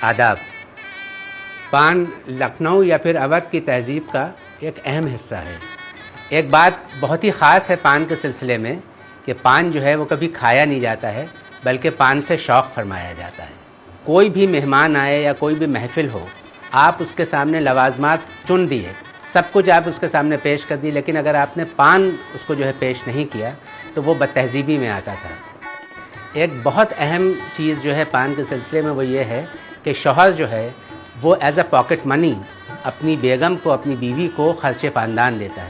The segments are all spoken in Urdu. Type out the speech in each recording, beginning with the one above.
آداب۔ پان لکھنؤ یا پھر اودھ کی تہذیب کا ایک اہم حصہ ہے۔ ایک بات بہت ہی خاص ہے پان کے سلسلے میں کہ پان جو ہے وہ کبھی کھایا نہیں جاتا ہے بلکہ پان سے شوق فرمایا جاتا ہے۔ کوئی بھی مہمان آئے یا کوئی بھی محفل ہو، آپ اس کے سامنے لوازمات چن دیے، سب کچھ آپ اس کے سامنے پیش کر دی، لیکن اگر آپ نے پان اس کو جو ہے پیش نہیں کیا تو وہ بد تہذیبی میں آتا تھا۔ ایک بہت اہم چیز جو ہے پان کے سلسلے میں وہ یہ ہے کہ شوہر جو ہے وہ ایز اے پاکٹ منی اپنی بیگم کو، اپنی بیوی کو خرچ پاندان دیتا ہے۔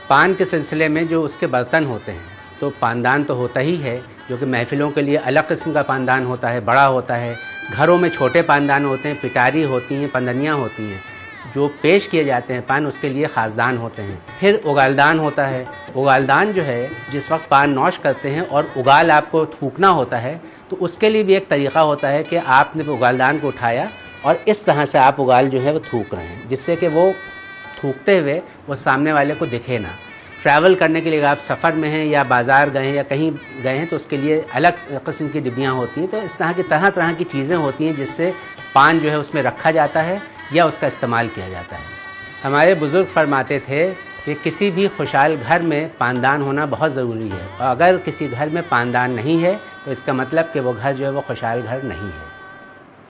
پان کے سلسلے میں جو اس کے برتن ہوتے ہیں تو پاندان تو ہوتا ہی ہے، جو کہ محفلوں کے لیے الگ قسم کا پاندان ہوتا ہے، بڑا ہوتا ہے۔ گھروں میں چھوٹے پاندان ہوتے ہیں، پٹاری ہوتی ہیں، پندنیاں ہوتی ہیں۔ جو پیش کیے جاتے ہیں پان، اس کے لیے خاصدان ہوتے ہیں۔ پھر اگالدان ہوتا ہے۔ اگالدان جو ہے جس وقت پان نوش کرتے ہیں اور اگال آپ کو تھوکنا ہوتا ہے تو اس کے لیے بھی ایک طریقہ ہوتا ہے کہ آپ نے اگالدان کو اٹھایا اور اس طرح سے آپ اگال جو ہے وہ تھوک رہے ہیں، جس سے کہ وہ تھوکتے ہوئے وہ سامنے والے کو دکھے نہ۔ ٹریول کرنے کے لیے آپ سفر میں ہیں یا بازار گئے ہیں یا کہیں گئے ہیں تو اس کے لیے الگ قسم کی ڈبیاں ہوتی ہیں۔ تو اس طرح کی طرح طرح کی چیزیں ہوتی ہیں جس سے پان جو ہے اس میں رکھا جاتا ہے یا اس کا استعمال کیا جاتا ہے۔ ہمارے بزرگ فرماتے تھے کہ کسی بھی خوشحال گھر میں پاندان ہونا بہت ضروری ہے، اور اگر کسی گھر میں پاندان نہیں ہے تو اس کا مطلب کہ وہ گھر جو ہے وہ خوشحال گھر نہیں ہے۔